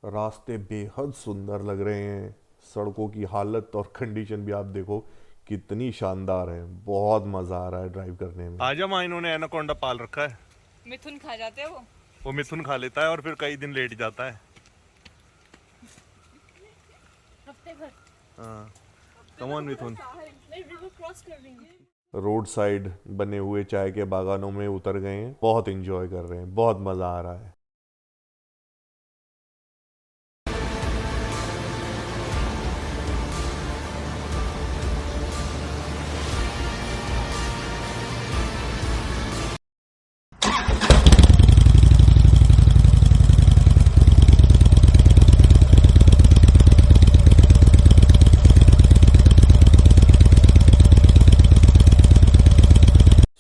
रास्ते बेहद सुंदर लग रहे हैं। सड़कों की हालत और कंडीशन भी आप देखो कितनी शानदार है। बहुत मजा आ रहा है ड्राइव करने में। आजा माँ, इन्होंने एनाकोंडा पाल रखा है। मिथुन खा जाते हैं वो मिथुन खा लेता है और फिर कई दिन लेट जाता है। हफ्ते भर। हाँ, कम ऑन मिथुन। मैं रिवर क्रॉस कर रही हूँ। रोड साइड बने हुए चाय के बागानों में उतर गए हैं। बहुत इंजॉय कर रहे हैं, बहुत मजा आ रहा है।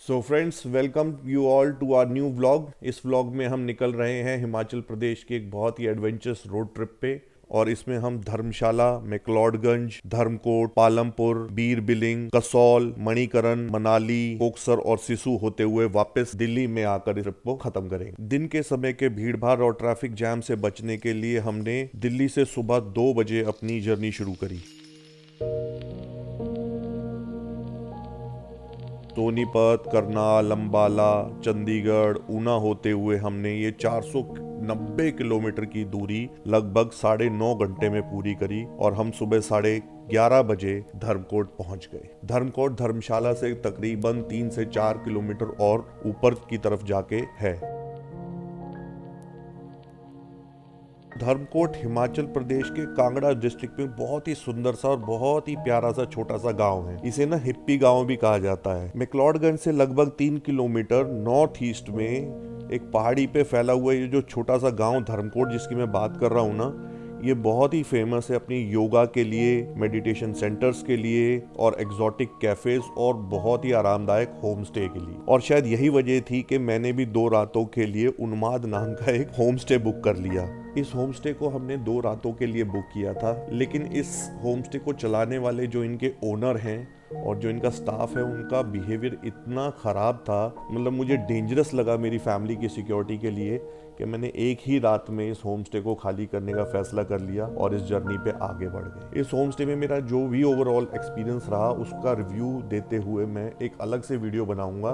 So friends, welcome you all to our new vlog. इस व्लॉग में हम निकल रहे हैं हिमाचल प्रदेश के एक बहुत ही एडवेंचरस रोड ट्रिप पे। और इसमें हम धर्मशाला, मैक्लोडगंज, धर्मकोट, पालमपुर, बीर बिलिंग, कसौल, मणिकरण, मनाली, कोकसर और सिसु होते हुए वापस दिल्ली में आकर इस ट्रिप को खत्म करेंगे। दिन के समय के भीड़ भाड़ और ट्रैफिक जैम से बचने के लिए हमने दिल्ली से सुबह 2 बजे अपनी जर्नी शुरू करी। सोनीपत, करनाल, अंबाला, चंडीगढ़, ऊना होते हुए हमने ये 490 किलोमीटर की दूरी लगभग 9.5 घंटे में पूरी करी। और हम सुबह 11:30 बजे धर्मकोट पहुंच गए। धर्मकोट धर्मशाला से तकरीबन 3 से 4 किलोमीटर और ऊपर की तरफ जाके है। धर्मकोट हिमाचल प्रदेश के कांगड़ा डिस्ट्रिक्ट में बहुत ही सुंदर सा और बहुत ही प्यारा सा छोटा सा गांव है। इसे ना हिप्पी गांव भी कहा जाता है। मैक्लोडगंज से लगभग 3 किलोमीटर नॉर्थ ईस्ट में एक पहाड़ी पे फैला हुआ ये जो छोटा सा गांव धर्मकोट जिसकी मैं बात कर रहा हूँ ना, ये बहुत ही फेमस है अपनी योगा के लिए, मेडिटेशन सेंटर्स के लिए और एग्जॉटिक कैफेज और बहुत ही आरामदायक होम स्टे के लिए। और शायद यही वजह थी कि मैंने भी 2 रातों के लिए उन्माद नाम का एक होम स्टे बुक कर लिया। इस होम स्टे को हमने 2 रातों के लिए बुक किया था, लेकिन इस होम स्टे को चलाने वाले जो इनके ओनर हैं और जो इनका स्टाफ है, उनका बिहेवियर इतना ख़राब था, मतलब मुझे डेंजरस लगा मेरी फैमिली की सिक्योरिटी के लिए, कि मैंने एक ही रात में इस होम स्टे को खाली करने का फैसला कर लिया और इस जर्नी पे आगे बढ़ गए। इस होम स्टे में मेरा जो भी ओवरऑल एक्सपीरियंस रहा उसका रिव्यू देते हुए मैं एक अलग से वीडियो बनाऊंगा।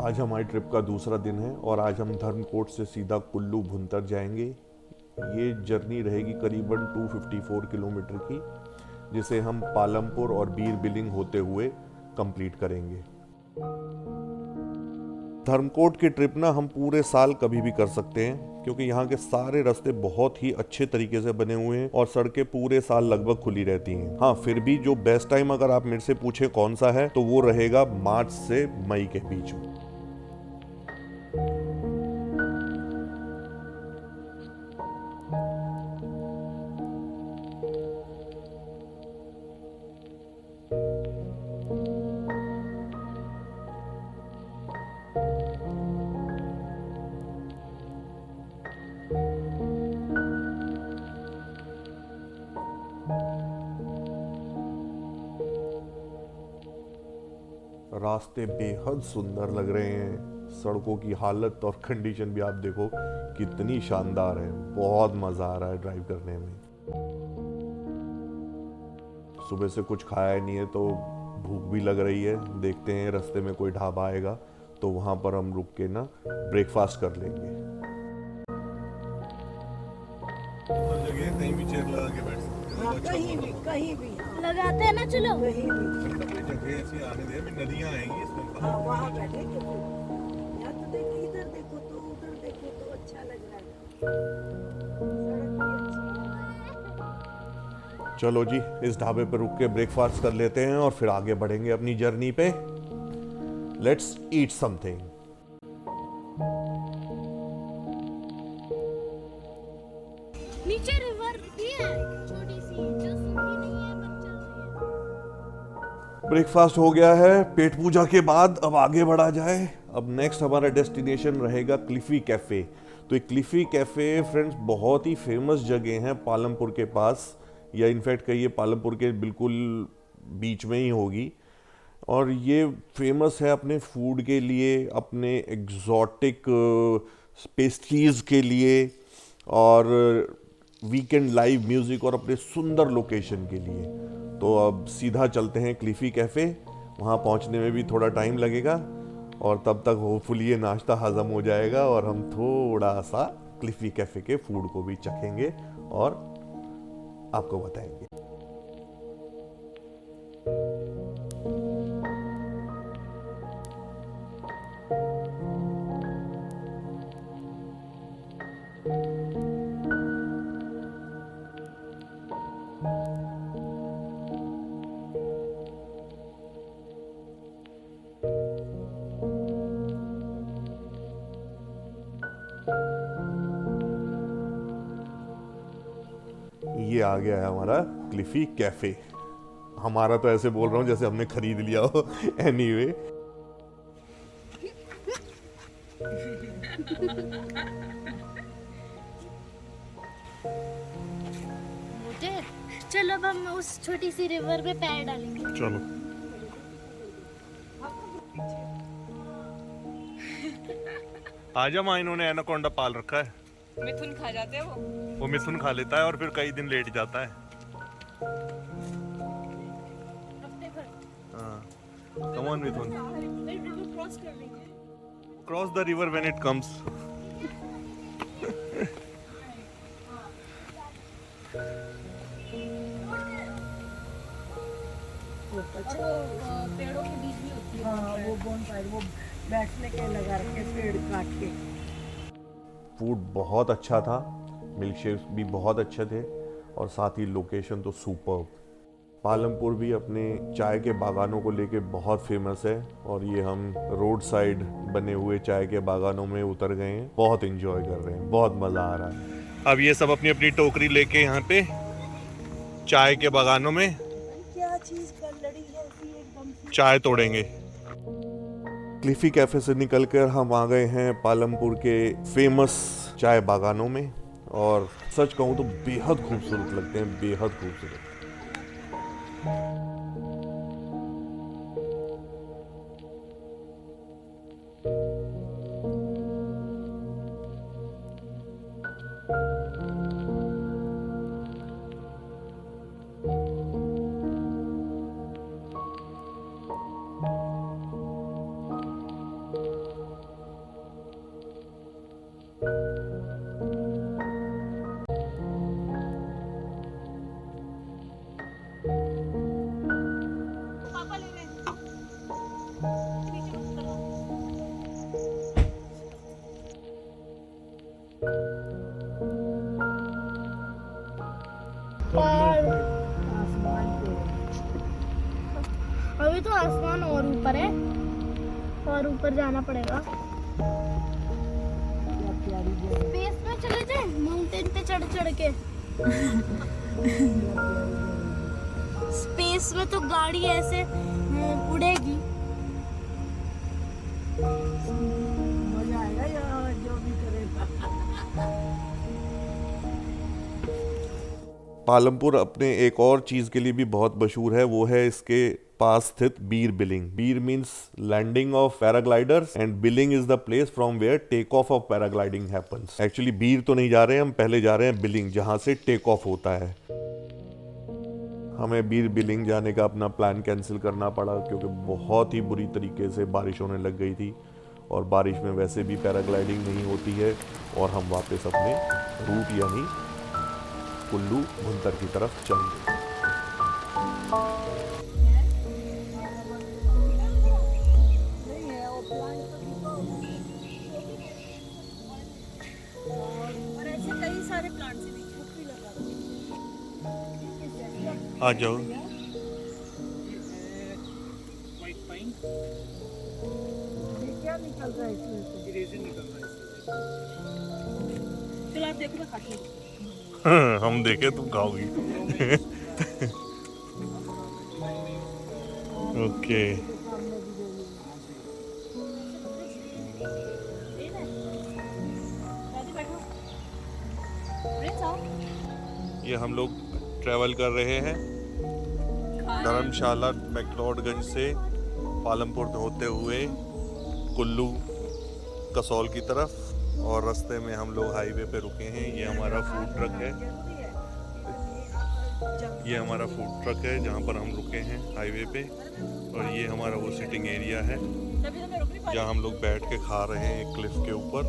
आज हमारी ट्रिप का दूसरा दिन है और आज हम धर्मकोट से सीधा कुल्लू भुंतर जाएंगे। ये जर्नी रहेगी करीबन 254 किलोमीटर की, जिसे हम पालमपुर और बीर बिलिंग होते हुए कंप्लीट करेंगे। धर्मकोट की ट्रिप ना हम पूरे साल कभी भी कर सकते हैं, क्योंकि यहाँ के सारे रास्ते बहुत ही अच्छे तरीके से बने हुए हैं और सड़कें पूरे साल लगभग खुली रहती हैं। हाँ, फिर भी जो बेस्ट टाइम अगर आप मेरे से पूछे कौन सा है, तो वो रहेगा मार्च से मई के बीच में। रास्ते बेहद सुंदर लग रहे हैं। सड़कों की हालत और कंडीशन भी आप देखो कितनी शानदार है। बहुत मज़ा आ रहा है ड्राइव करने में। सुबह से कुछ खाया नहीं है तो भूख भी लग रही है। देखते हैं रास्ते में कोई ढाबा आएगा तो वहाँ पर हम रुक के ना ब्रेकफास्ट कर लेंगे। जगह कहीं भी चेयर लगा के बैठ सकते हैं। हाँ, कहीं भी लगाते हैं ना, चलो कहीं भी जगह ऐसी आने दे, अभी नदियाँ आएंगी इसमें। हाँ, वहाँ बैठेंगे। यहाँ तो देखो, इधर देखो तो उधर देखो तो अच्छा लग रहा है। सड़क भी अच्छी है। चलो जी, इस ढाबे पर रुक के ब्रेकफास्ट कर लेते हैं और फिर आगे बढ़ेंगे अपनी जर्नी पे। Let's eat something. नीचे रिवर भी है छोटी सी जो सूखी नहीं है पर चल रही है। ब्रेकफास्ट हो गया है। पेट पूजा के बाद अब आगे बढ़ा जाए। अब नेक्स्ट हमारा डेस्टिनेशन रहेगा क्लिफी कैफ़े। तो एक क्लिफी कैफ़े फ्रेंड्स बहुत ही फेमस जगह है पालमपुर के पास, या इनफैक्ट कहिए पालमपुर के बिल्कुल बीच में ही होगी। और ये फेमस है अपने फूड के लिए, अपने एग्जॉटिक पेस्ट्रीज़ के लिए और वीकेंड लाइव म्यूज़िक और अपने सुंदर लोकेशन के लिए। तो अब सीधा चलते हैं क्लिफ़ी कैफ़े। वहाँ पहुँचने में भी थोड़ा टाइम लगेगा और तब तक होपफुली ये नाश्ता हज़म हो जाएगा और हम थोड़ा सा क्लिफ़ी कैफ़े के फूड को भी चखेंगे और आपको बताएंगे। ये आ गया है हमारा क्लिफ़ी कैफ़े। हमारा तो ऐसे बोल रहा हूँ जैसे हमने खरीद लिया हो। एनीवे मुझे चलो अब हम उस छोटी सी रिवर में पैर डालेंगे। चलो। आजा माँ, इन्होंने एनाकोंडा पाल रखा है। मिथुन खा जाते हैं वो मिथुन खा लेता है और फिर कई दिन लेट जाता है। हफ्ते भर। हाँ, कम ऑन मिथुन, नहीं, रिवर क्रॉस कर लेंगे। Cross the river when it comes. पेड़ों के बीच में होती है। हाँ वो बोनफायर, वो बैठने के लगा रखे पेड़ काट के। फूड बहुत अच्छा था, मिल्क शेक्स भी बहुत अच्छे थे और साथ ही लोकेशन तो सुपर्ब। पालमपुर भी अपने चाय के बागानों को लेके बहुत फेमस है और ये हम रोड साइड बने हुए चाय के बागानों में उतर गए हैं। बहुत एंजॉय कर रहे हैं, बहुत मज़ा आ रहा है। अब ये सब अपनी अपनी टोकरी लेके यहाँ पे चाय के बागानों में क्या चीज कर लड़ी है ऐसी एकदम से। चाय तोड़ेंगे। क्लिफ़ी कैफ़े से निकलकर हम आ गए हैं पालमपुर के फेमस चाय बागानों में और सच कहूँ तो बेहद खूबसूरत लगते हैं, बेहद खूबसूरत। पापा ले रहे हैं। नीचे मत उतरना। आसमान पे अभी तो आसमान और ऊपर है और ऊपर जाना पड़ेगा। क्या प्यारी जगह। स्पेस में चले जाए माउंटेन पे चढ़ चढ़ के। स्पेस में तो गाड़ी ऐसे उड़ेगी। मजा आएगा या जो भी करेगा। पालमपुर अपने एक और चीज़ के लिए भी बहुत मशहूर है, वो है इसके पास स्थित Bir Billing. Bir means landing of paragliders and Billing is the place from where take off paragliding happens. Actually Bir तो नहीं जा रहे हैं हम, पहले जा रहे हैं बिलिंग, जहां से टेक ऑफ होता है। हमें बीर बिलिंग जाने का अपना प्लान कैंसिल करना पड़ा क्योंकि बहुत ही बुरी तरीके से बारिश होने लग गई थी और बारिश में वैसे भी पैराग्लाइडिंग नहीं होती है और हम वापस अपने रूट यानी कुल्लू भुंतर की तरफ चल गए। नहीं है वो प्लांट तो और ऐसे कई सारे प्लांट्स हैं नीचे। भी लगा रखे। आ जाओ। ये क्या निकल रहा है इसमें से? चलो आप देखो, मैं खाती हूँ। हम देखे तुम खाओगी। ओके। सामने भी दे ली। दादी बैठो। प्रिंस आओ। ये हम लोग ट्रैवल कर रहे हैं धर्मशाला मैक्लोडगंज से पालमपुर होते हुए कुल्लू कसौल की तरफ और रास्ते में हम लोग हाईवे पे रुके हैं। ये हमारा फूड ट्रक है। ये हमारा फूड ट्रक है जहाँ पर हम रुके हैं हाईवे पे। और ये हमारा वो सिटिंग एरिया है जहाँ हम लोग बैठ के खा रहे हैं एक क्लिफ के ऊपर।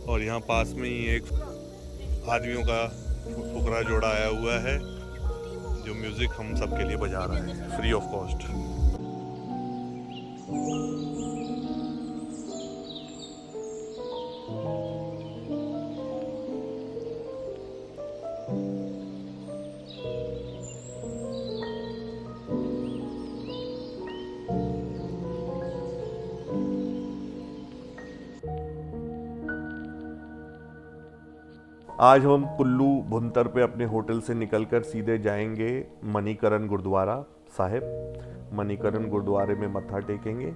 और यहाँ पास में ही एक आदमियों का फुकरा जोड़ा आया हुआ है जो म्यूजिक हम सबके लिए बजा रहा है फ्री ऑफ कॉस्ट। आज हम कुल्लू भुंतर पे अपने होटल से निकलकर सीधे जाएंगे मणिकरण गुरुद्वारा साहिब। मणिकरण गुरुद्वारे में मत्था टेकेंगे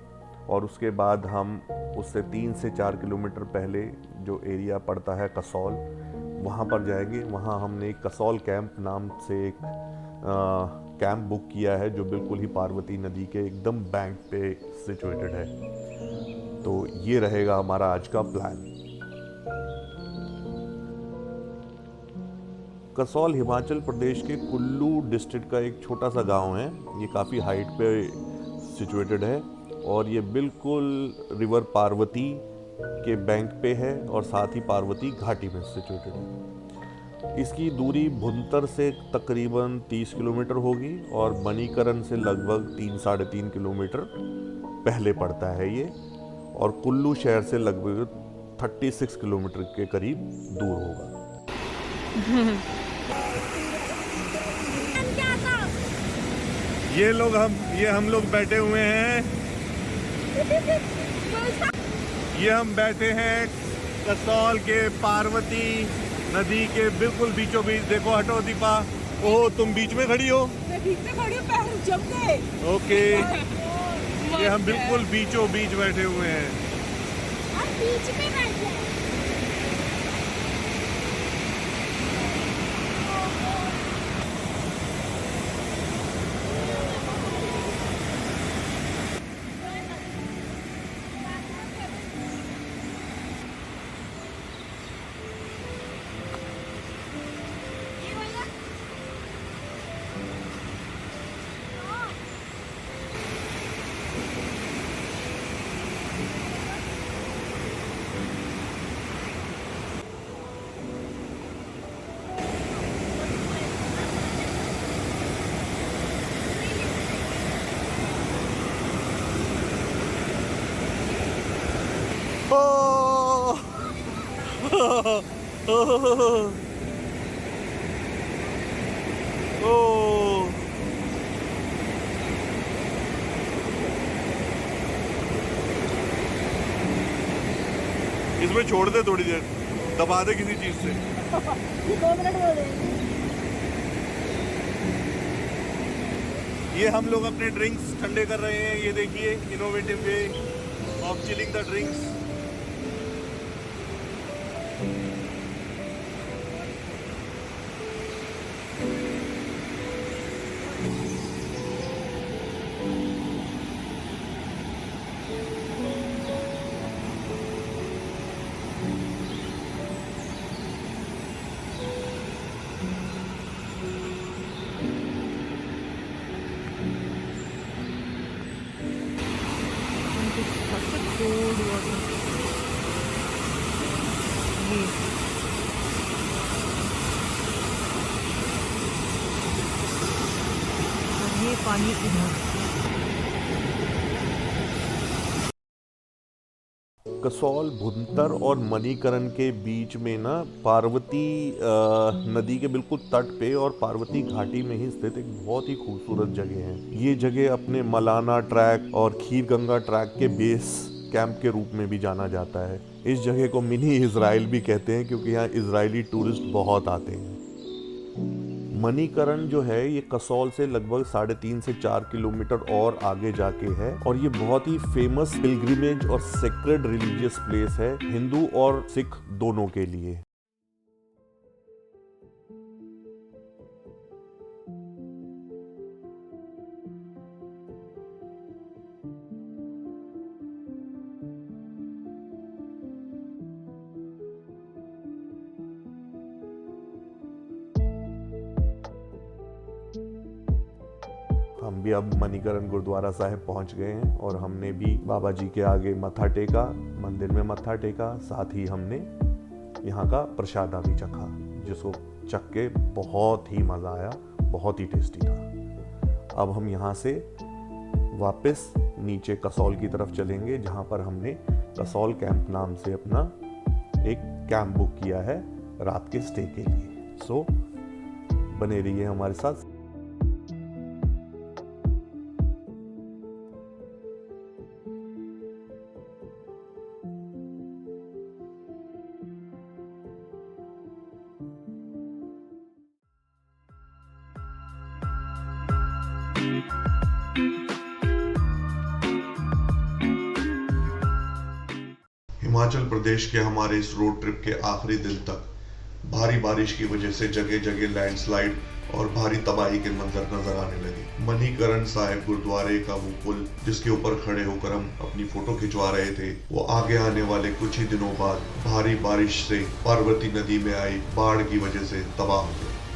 और उसके बाद हम उससे 3 से 4 किलोमीटर पहले जो एरिया पड़ता है कसौल, वहाँ पर जाएंगे। वहाँ हमने एक कसौल कैंप नाम से एक कैंप बुक किया है जो बिल्कुल ही पार्वती नदी के एकदम बैंक पे सिचुएटेड है। तो ये रहेगा हमारा आज का प्लान। कसौल हिमाचल प्रदेश के कुल्लू डिस्ट्रिक्ट का एक छोटा सा गांव है। ये काफ़ी हाइट पे सिचुएटेड है और ये बिल्कुल रिवर पार्वती के बैंक पे है और साथ ही पार्वती घाटी में सिचुएटेड है। इसकी दूरी भुंतर से तकरीबन 30 किलोमीटर होगी और मणिकरण से लगभग 3-3.5 किलोमीटर पहले पड़ता है ये, और कुल्लू शहर से लगभग 36 किलोमीटर के करीब दूर होगा। ये हम लोग बैठे हुए हैं। ये हम बैठे हैं कसौल के पार्वती नदी के बिल्कुल बीचों बीच। देखो, हटो दीपा। ओह, तुम बीच में खड़ी हो। मैं बीच में खड़ी हूँ, पैर जम गए। ओके। ये हम बिल्कुल बीचों बीच बैठे हुए हैं। और बीच में बैठ जाए। इसमें छोड़ दे थोड़ी देर, दबा दे किसी चीज से। 2 मिनट हो गए। ये हम लोग अपने ड्रिंक्स ठंडे कर रहे हैं। ये देखिए, innovative way of chilling the drinks. ये पानी इधर। कसौल, भुंतर और मणिकरण के बीच में ना पार्वती नदी के बिल्कुल तट पे और पार्वती घाटी में ही स्थित एक बहुत ही खूबसूरत जगह है। ये जगह अपने मलाना ट्रैक और खीर गंगा ट्रैक के बेस कैंप के रूप में भी जाना जाता है। इस जगह को मिनी इजराइल भी कहते हैं क्योंकि यहाँ इजरायली टूरिस्ट बहुत आते हैं। मणिकरण जो है ये कसौल से लगभग 3.5 से 4 किलोमीटर और आगे जाके है और ये बहुत ही फेमस पिलग्रिमेज और सेक्रेड रिलीजियस प्लेस है हिंदू और सिख दोनों के लिए। हम भी अब मणिकरण गुरुद्वारा साहिब पहुंच गए हैं और हमने भी बाबा जी के आगे मत्था टेका, मंदिर में मत्था टेका, साथ ही हमने यहाँ का प्रसादा भी चखा, जिसको चख के बहुत ही मज़ा आया, बहुत ही टेस्टी था। अब हम यहाँ से वापस नीचे कसौल की तरफ चलेंगे, जहाँ पर हमने कसौल कैंप नाम से अपना एक कैंप बुक किया है रात के स्टे के लिए। सो बने रहिए हमारे साथ। हिमाचल प्रदेश के हमारे इस रोड ट्रिप के आखिरी दिन तक भारी बारिश की वजह से जगह जगह लैंडस्लाइड और भारी तबाही के मंजर नजर आने लगे। मणिकरण साहिब गुरुद्वारे का वो पुल जिसके ऊपर खड़े होकर हम अपनी फोटो खिंचवा रहे थे, वो आगे आने वाले कुछ ही दिनों बाद भारी बारिश से पार्वती नदी में आई बाढ़ की वजह से तबाह हो गया।